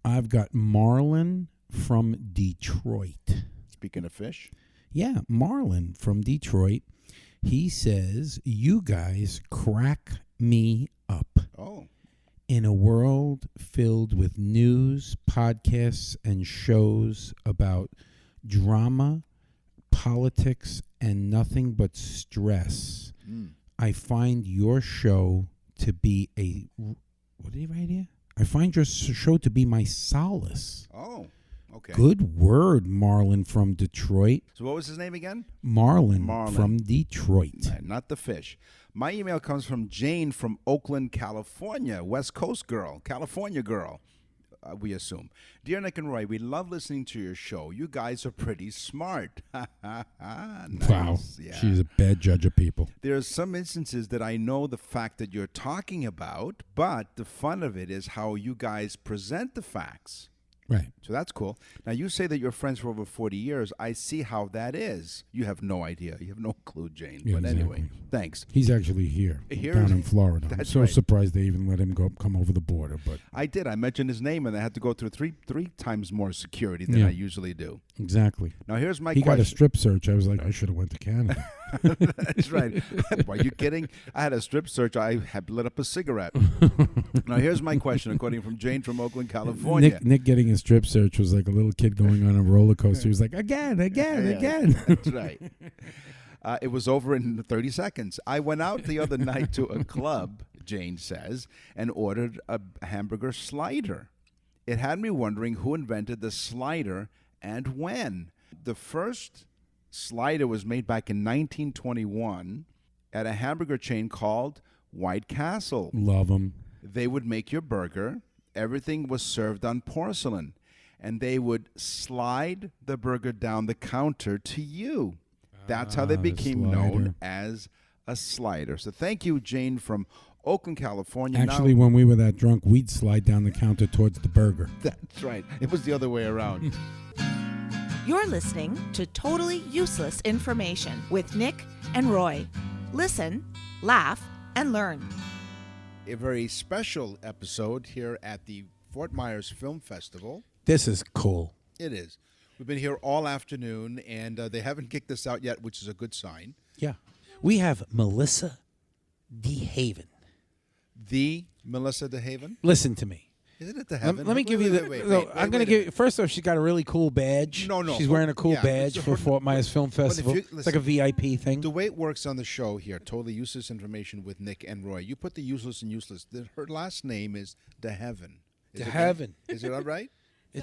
[SPEAKER 1] I've got Marlon from Detroit.
[SPEAKER 2] Speaking of fish.
[SPEAKER 1] Yeah, Marlon from Detroit. He says, you guys crack me up.
[SPEAKER 2] Oh.
[SPEAKER 1] In a world filled with news, podcasts, and shows about drama, politics, and nothing but stress, I find your show to be What did he write here? I find your show to be my solace.
[SPEAKER 2] Oh, okay.
[SPEAKER 1] Good word, Marlon from Detroit.
[SPEAKER 2] So what was his name again?
[SPEAKER 1] Marlon from Detroit.
[SPEAKER 2] Not the fish. My email comes from Jane from Oakland, California. West Coast girl. California girl. We assume. Dear Nick and Roy, we love listening to your show. You guys are pretty smart. Nice.
[SPEAKER 1] Wow.
[SPEAKER 2] Yeah.
[SPEAKER 1] She's a bad judge of people.
[SPEAKER 2] There are some instances that I know the fact that you're talking about, but the fun of it is how you guys present the facts.
[SPEAKER 1] Right.
[SPEAKER 2] So that's cool. Now, you say that you're friends for over 40 years. I see how that is. You have no idea. You have no clue, Jane.
[SPEAKER 1] Yeah,
[SPEAKER 2] but anyway,
[SPEAKER 1] exactly.
[SPEAKER 2] thanks.
[SPEAKER 1] He's actually here down in Florida. I'm
[SPEAKER 2] That's
[SPEAKER 1] so
[SPEAKER 2] right.
[SPEAKER 1] surprised they even let him come over the border. But
[SPEAKER 2] I did. I mentioned his name, and I had to go through three times more security than I usually do.
[SPEAKER 1] Exactly.
[SPEAKER 2] Now, here's my
[SPEAKER 1] he
[SPEAKER 2] question.
[SPEAKER 1] got a strip search. I was like, I should have went to Canada.
[SPEAKER 2] That's right. Are you kidding? I had a strip search. I had lit up a cigarette. Now, here's my question, according from Jane from Oakland, California.
[SPEAKER 1] Nick getting a strip search was like a little kid going on a roller coaster. He was like, again.
[SPEAKER 2] That's right. It was over in 30 seconds. I went out the other night to a club, Jane says, and ordered a hamburger slider. It had me wondering who invented the slider and when. The first slider was made back in 1921 at a hamburger chain called White Castle.
[SPEAKER 1] Love him.
[SPEAKER 2] They would make your burger. Everything was served on porcelain. And they would slide the burger down the counter to you. That's how they became known as a slider. So thank you, Jane from Oakland, California.
[SPEAKER 1] Actually, when we were that drunk, we'd slide down the counter towards the burger.
[SPEAKER 2] That's right. It was the other way around.
[SPEAKER 9] You're listening to Totally Useless Information with Nick and Roy. Listen, laugh, and learn.
[SPEAKER 2] A very special episode here at the Fort Meyers Film Festival.
[SPEAKER 5] This is cool.
[SPEAKER 2] It is. We've been here all afternoon, and they haven't kicked us out yet, which is a good sign.
[SPEAKER 5] Yeah. We have Melissa DeHaven.
[SPEAKER 2] The Melissa DeHaven?
[SPEAKER 5] Listen to me.
[SPEAKER 2] Isn't it DeHaven?
[SPEAKER 5] Let me give you the. I'm going to give. First off, she's got a really cool badge.
[SPEAKER 2] No.
[SPEAKER 5] She's wearing a cool
[SPEAKER 2] Yeah,
[SPEAKER 5] badge for Fort Myers Film Festival. It's like a VIP thing.
[SPEAKER 2] The way it works on the show here, Totally Useless Information with Nick and Roy. You put the useless and useless. Her last name is DeHaven.
[SPEAKER 5] DeHaven.
[SPEAKER 2] Is it all right?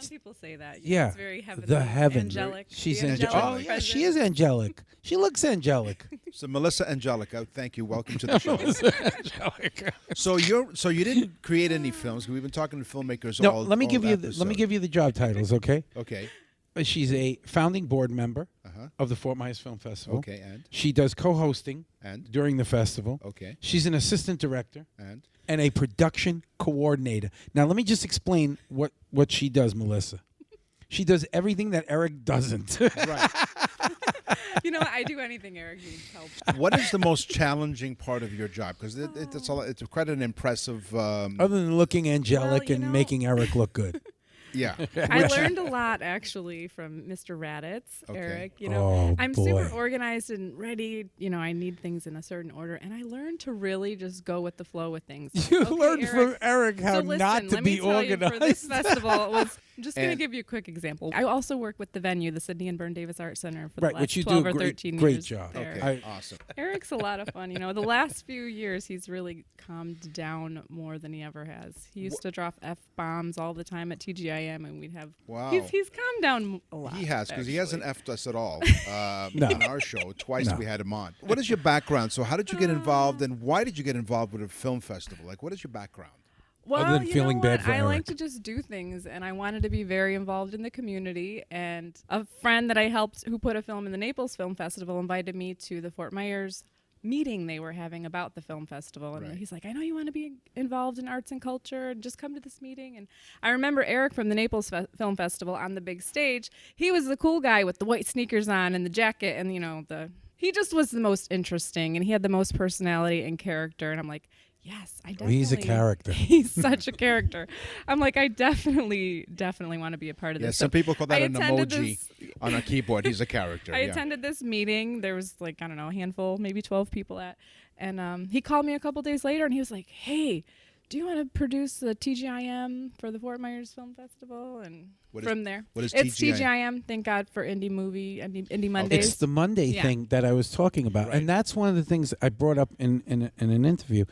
[SPEAKER 10] Some people say that.
[SPEAKER 5] Yeah,
[SPEAKER 10] it's very heavenly.
[SPEAKER 5] the heaven.
[SPEAKER 10] Angelic.
[SPEAKER 5] She's
[SPEAKER 10] The
[SPEAKER 5] angelic. Oh, yeah,
[SPEAKER 10] presence.
[SPEAKER 5] she is angelic. She looks angelic.
[SPEAKER 2] So Melissa Angelica, thank you. Welcome to the show. So you didn't create any films. We've been talking to filmmakers
[SPEAKER 5] No,
[SPEAKER 2] all
[SPEAKER 5] let me give you
[SPEAKER 2] episode.
[SPEAKER 5] the job titles, okay?
[SPEAKER 2] Okay.
[SPEAKER 5] She's a founding board member of the Fort Myers Film Festival.
[SPEAKER 2] Okay, and?
[SPEAKER 5] She does co-hosting
[SPEAKER 2] And?
[SPEAKER 5] during the festival.
[SPEAKER 2] Okay.
[SPEAKER 5] She's an assistant director
[SPEAKER 2] And?
[SPEAKER 5] a production coordinator. Now, let me just explain what she does, Melissa. She does everything that Eric doesn't.
[SPEAKER 2] Right.
[SPEAKER 10] You know what? I do anything Eric needs help.
[SPEAKER 2] What is the most challenging part of your job? Because it's quite an impressive.
[SPEAKER 5] Other than looking angelic
[SPEAKER 10] Well,
[SPEAKER 5] and making Eric look good.
[SPEAKER 2] Yeah.
[SPEAKER 10] I learned a lot actually from Mr. Raditz,
[SPEAKER 2] Okay.
[SPEAKER 10] Eric. You
[SPEAKER 5] Oh,
[SPEAKER 10] know, I'm super
[SPEAKER 5] boy.
[SPEAKER 10] organized and ready. You know, I need things in a certain order, and I learned to really just go with the flow with things.
[SPEAKER 5] You
[SPEAKER 10] Okay,
[SPEAKER 5] learned from Eric how
[SPEAKER 10] so listen,
[SPEAKER 5] not to
[SPEAKER 10] let me
[SPEAKER 5] be
[SPEAKER 10] tell you,
[SPEAKER 5] organized.
[SPEAKER 10] for this festival, it was, I'm just going to
[SPEAKER 2] And-
[SPEAKER 10] give you a quick example. I also work with the venue, the Sidney and Byrne Davis Art Center, for the
[SPEAKER 5] Right,
[SPEAKER 10] last
[SPEAKER 5] which you
[SPEAKER 10] 12
[SPEAKER 5] do a
[SPEAKER 10] or
[SPEAKER 5] great,
[SPEAKER 10] 13
[SPEAKER 5] great
[SPEAKER 10] years.
[SPEAKER 5] job.
[SPEAKER 10] there.
[SPEAKER 2] Okay. Awesome.
[SPEAKER 10] Eric's a lot of fun. You know, the last few years, he's really calmed down more than he ever has. He used to drop F-bombs all the time at TGIM, and we'd have...
[SPEAKER 2] Wow.
[SPEAKER 10] He's calmed down a lot.
[SPEAKER 2] He has, because he hasn't
[SPEAKER 10] actually.
[SPEAKER 2] effed us at all
[SPEAKER 5] No.
[SPEAKER 2] on our show. Twice
[SPEAKER 5] No.
[SPEAKER 2] we had him on. What is your background? So how did you get involved, and why did you get involved with a film festival? Like, what is your background?
[SPEAKER 10] Well,
[SPEAKER 5] Other than
[SPEAKER 10] you
[SPEAKER 5] feeling
[SPEAKER 10] know
[SPEAKER 5] bad
[SPEAKER 10] what?
[SPEAKER 5] for
[SPEAKER 10] I like
[SPEAKER 5] Eric.
[SPEAKER 10] to just do things, and I wanted to be very involved in the community. And a friend that I helped who put a film in the Naples Film Festival invited me to the Fort Myers meeting they were having about the film festival. And
[SPEAKER 2] Right.
[SPEAKER 10] he's like, I know you want to be involved in arts and culture, and just come to this meeting. And I remember Eric from the Naples Film Festival on the big stage. He was the cool guy with the white sneakers on and the jacket, and, you know, he just was the most interesting, and he had the most personality and character. And I'm like, yes, I definitely.
[SPEAKER 5] He's a character.
[SPEAKER 10] He's such a character. I'm like, I definitely want to be a part of
[SPEAKER 2] Yeah,
[SPEAKER 10] this.
[SPEAKER 2] some
[SPEAKER 10] So
[SPEAKER 2] people call that
[SPEAKER 10] I
[SPEAKER 2] an
[SPEAKER 10] attended
[SPEAKER 2] emoji on a keyboard. He's a character.
[SPEAKER 10] I
[SPEAKER 2] yeah.
[SPEAKER 10] attended this meeting. There was like, I don't know, a handful, maybe 12 people at. And he called me a couple days later, and he was like, hey, do you want to produce the TGIM for the Fort Myers Film Festival? And
[SPEAKER 2] What
[SPEAKER 10] from
[SPEAKER 2] is-
[SPEAKER 10] there,
[SPEAKER 2] what is
[SPEAKER 10] it's
[SPEAKER 2] TGIM?
[SPEAKER 10] TGIM. Thank God for Indie Mondays.
[SPEAKER 5] It's the Monday
[SPEAKER 10] Yeah.
[SPEAKER 5] thing that I was talking about,
[SPEAKER 2] Right.
[SPEAKER 5] and that's one of the things I brought up in an interview.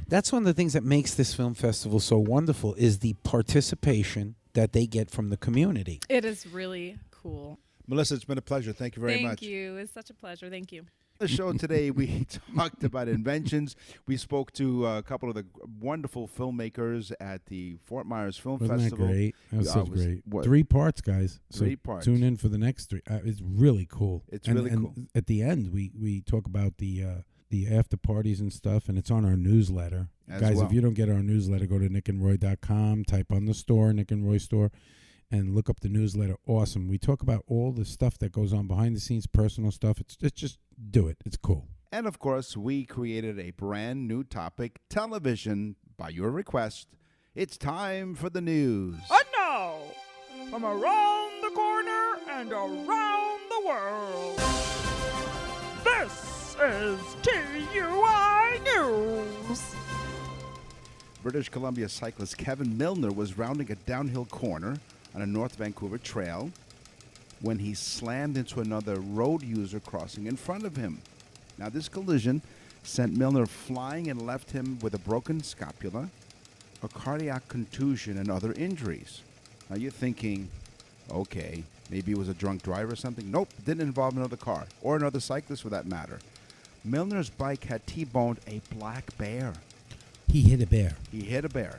[SPEAKER 5] That's one of the things that makes this film festival so wonderful is the participation that they get from the community.
[SPEAKER 10] It is really cool.
[SPEAKER 2] Melissa, it's been a pleasure. Thank you very much.
[SPEAKER 10] Thank you. It's such a pleasure. Thank you.
[SPEAKER 2] The show today, we talked about inventions. We spoke to a couple of the wonderful filmmakers at the Fort Myers Film
[SPEAKER 1] Wasn't that
[SPEAKER 2] Festival.
[SPEAKER 1] great? That was so
[SPEAKER 2] it was-
[SPEAKER 1] great.
[SPEAKER 2] what-
[SPEAKER 1] 3 parts, guys. So
[SPEAKER 2] 3 parts.
[SPEAKER 1] Tune in for the next 3. It's really cool.
[SPEAKER 2] It's really
[SPEAKER 1] and
[SPEAKER 2] cool.
[SPEAKER 1] At the end, we talk about the after parties and stuff, and it's on our newsletter.
[SPEAKER 2] As
[SPEAKER 1] Guys,
[SPEAKER 2] well.
[SPEAKER 1] if you don't get our newsletter, go to nickandroy.com, type on the store, Nick and Roy store, and look up the newsletter. Awesome. We talk about all the stuff that goes on behind the scenes, personal stuff. It's just do it. It's cool.
[SPEAKER 2] And of course, we created a brand new topic, television, by your request. It's time for the news.
[SPEAKER 8] And now, from around the corner and around the world, this is TUI News.
[SPEAKER 2] British Columbia cyclist Kevin Milner was rounding a downhill corner on a North Vancouver trail when he slammed into another road user crossing in front of him. Now, this collision sent Milner flying and left him with a broken scapula, a cardiac contusion, and other injuries. Now, you're thinking, okay, maybe it was a drunk driver or something. Nope, didn't involve another car, or another cyclist for that matter. Milner's bike had T-boned a black bear.
[SPEAKER 1] He hit a bear.
[SPEAKER 2] He hit a bear.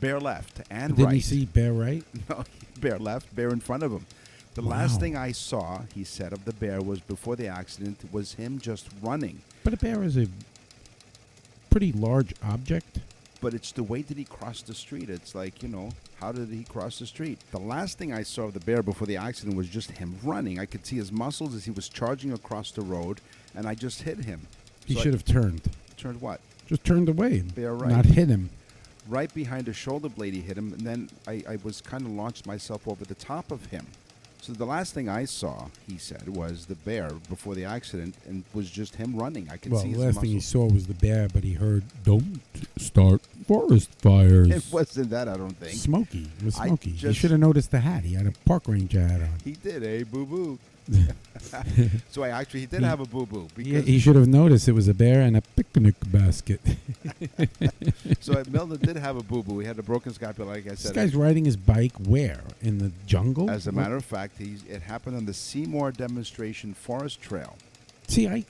[SPEAKER 2] Bear left and
[SPEAKER 1] Didn't
[SPEAKER 2] right.
[SPEAKER 1] he see bear right?
[SPEAKER 2] No, bear left, bear in front of him. The
[SPEAKER 1] Wow.
[SPEAKER 2] last thing I saw, he said, of the bear was before the accident was him just running.
[SPEAKER 1] But a bear is a pretty large object.
[SPEAKER 2] But it's the way that he crossed the street. It's like, how did he cross the street? The last thing I saw of the bear before the accident was just him running. I could see his muscles as he was charging across the road, and I just hit him.
[SPEAKER 1] He
[SPEAKER 2] So I
[SPEAKER 1] should have turned.
[SPEAKER 2] turned what?
[SPEAKER 1] Just turned away.
[SPEAKER 2] Bear right.
[SPEAKER 1] Not hit him.
[SPEAKER 2] Right behind his shoulder blade, he hit him, and then I was kind of launched myself over the top of him. So the last thing I saw, he said, was the bear before the accident, and was just him running. I could
[SPEAKER 1] Well,
[SPEAKER 2] see
[SPEAKER 1] the
[SPEAKER 2] his
[SPEAKER 1] last
[SPEAKER 2] muscles.
[SPEAKER 1] thing he saw was the bear, but he heard, "Don't start forest fires."
[SPEAKER 2] It wasn't that, I don't think.
[SPEAKER 1] Smoky. It was
[SPEAKER 2] I
[SPEAKER 1] smoky. You
[SPEAKER 2] just-
[SPEAKER 1] should have noticed the hat. He had a park ranger hat on.
[SPEAKER 2] He did, boo-boo. So he did have a boo-boo.
[SPEAKER 1] Yeah,
[SPEAKER 2] Because
[SPEAKER 1] he should have noticed it was a bear and a picnic basket.
[SPEAKER 2] So Milner did have a boo-boo. He had a broken scapula, like I
[SPEAKER 1] This
[SPEAKER 2] said.
[SPEAKER 1] guy's riding his bike where? In the jungle?
[SPEAKER 2] As a matter of fact, it happened on the Seymour Demonstration Forest Trail.
[SPEAKER 1] See, I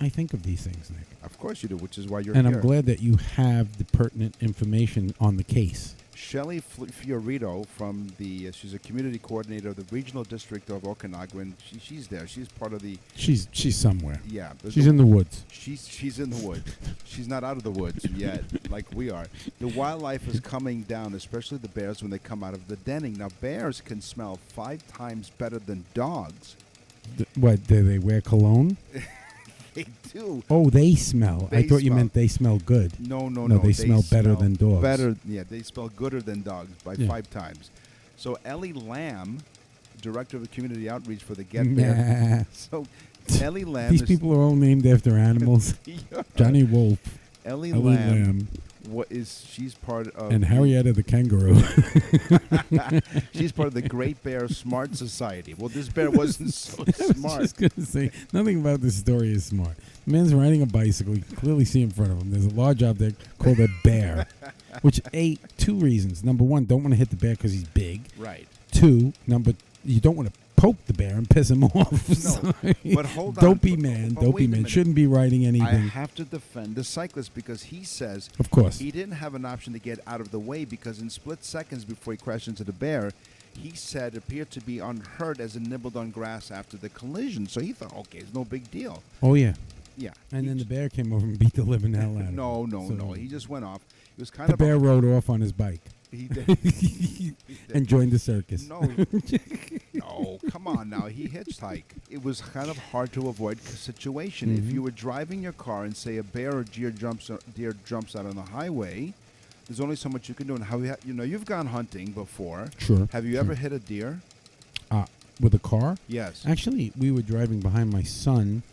[SPEAKER 1] think of these things, Nick.
[SPEAKER 2] Of course you do, which is why you're
[SPEAKER 1] And
[SPEAKER 2] here.
[SPEAKER 1] I'm glad that you have the pertinent information on the case.
[SPEAKER 2] Shelley Fiorito from she's a community coordinator of the Regional District of Okanagan. And she's there. She's part of the,
[SPEAKER 1] She's somewhere.
[SPEAKER 2] yeah.
[SPEAKER 1] She's in the woods.
[SPEAKER 2] She's in the woods. She's not out of the woods yet, like we are. The wildlife is coming down, especially the bears when they come out of the denning. Now, bears can smell 5 times better than dogs.
[SPEAKER 1] What, do they wear cologne?
[SPEAKER 2] They do.
[SPEAKER 1] Oh, they smell. I
[SPEAKER 2] They
[SPEAKER 1] thought you
[SPEAKER 2] smell.
[SPEAKER 1] meant they smell good.
[SPEAKER 2] No,
[SPEAKER 1] they smell better than dogs.
[SPEAKER 2] Better, yeah, they smell gooder than dogs by
[SPEAKER 1] Yeah.
[SPEAKER 2] 5 times. So Ellie Lamb, director of the community outreach for the Get Bear.
[SPEAKER 1] Nah.
[SPEAKER 2] So Ellie Lamb
[SPEAKER 1] These
[SPEAKER 2] is
[SPEAKER 1] people are all named after animals.
[SPEAKER 2] Yeah.
[SPEAKER 1] Johnny Wolf,
[SPEAKER 2] Ellie
[SPEAKER 1] Ellie
[SPEAKER 2] Lamb.
[SPEAKER 1] Lamb,
[SPEAKER 2] She's part of
[SPEAKER 1] and Harrietta the kangaroo.
[SPEAKER 2] She's part of the Great Bear Smart Society. Well, this bear wasn't so
[SPEAKER 1] I was
[SPEAKER 2] smart.
[SPEAKER 1] just going to say, nothing about this story is smart. The man's riding a bicycle. You can clearly see in front of him. There's a large object called a bear, which, 2 reasons. Number 1, don't want to hit the bear because he's big.
[SPEAKER 2] Right.
[SPEAKER 1] 2, you don't want to poke the bear and piss him off.
[SPEAKER 2] No,
[SPEAKER 1] Sorry.
[SPEAKER 2] but hold on.
[SPEAKER 1] Don't be man.
[SPEAKER 2] But
[SPEAKER 1] Don't
[SPEAKER 2] wait
[SPEAKER 1] be
[SPEAKER 2] a
[SPEAKER 1] man.
[SPEAKER 2] minute.
[SPEAKER 1] Shouldn't be riding
[SPEAKER 2] I
[SPEAKER 1] anything.
[SPEAKER 2] have to defend the cyclist because he says
[SPEAKER 1] Of course.
[SPEAKER 2] he didn't have an option to get out of the way because in split seconds before he crashed into the bear, he said appeared to be unhurt as it nibbled on grass after the collision. So he thought, okay, it's no big deal.
[SPEAKER 1] Oh, yeah.
[SPEAKER 2] Yeah.
[SPEAKER 1] And
[SPEAKER 2] He
[SPEAKER 1] then the
[SPEAKER 2] j-
[SPEAKER 1] bear came over and beat the living hell out of him.
[SPEAKER 2] No.
[SPEAKER 1] So
[SPEAKER 2] He just went off. It was kind
[SPEAKER 1] The
[SPEAKER 2] of
[SPEAKER 1] bear rode off on his bike
[SPEAKER 2] He did.
[SPEAKER 1] and joined the circus.
[SPEAKER 2] No, no, come on now. He hitchhiked. It was kind of hard to avoid situation. If you were driving your car and say a bear or deer jumps out on the highway, there's only so much you can do. And how you've gone hunting before.
[SPEAKER 1] Sure.
[SPEAKER 2] Have you ever hit a deer?
[SPEAKER 1] With a car?
[SPEAKER 2] Yes.
[SPEAKER 1] Actually, we were driving behind my son,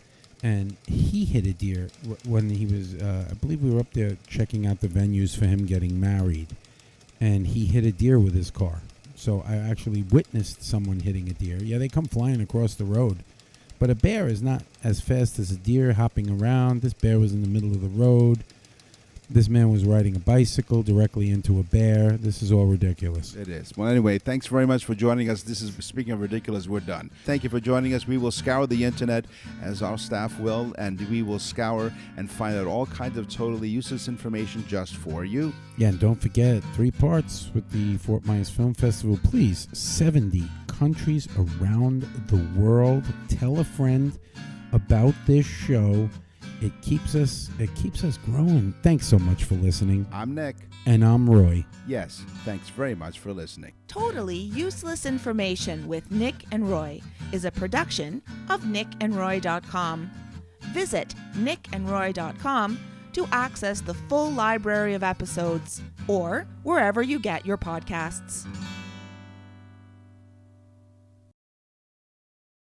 [SPEAKER 1] and he hit a deer when he was, I believe we were up there checking out the venues for him getting married, and he hit a deer with his car. So I actually witnessed someone hitting a deer. Yeah, they come flying across the road, but a bear is not as fast as a deer hopping around. This bear was in the middle of the road. This man was riding a bicycle directly into a bear. This is all ridiculous.
[SPEAKER 2] It is. Well, anyway, thanks very much for joining us. This is, speaking of ridiculous, we're done. Thank you for joining us. We will scour the internet, as our staff will, and we will scour and find out all kinds of totally useless information just for you.
[SPEAKER 1] Yeah, and don't forget, 3 parts with the Fort Meyers Film Festival. Please, 70 countries around the world. Tell a friend about this show. It keeps us growing. Thanks so much for listening.
[SPEAKER 2] I'm Nick.
[SPEAKER 1] And I'm Roy.
[SPEAKER 2] Yes, thanks very much for listening.
[SPEAKER 9] Totally Useless Information with Nick and Roy is a production of nickandroy.com. Visit nickandroy.com to access the full library of episodes or wherever you get your podcasts.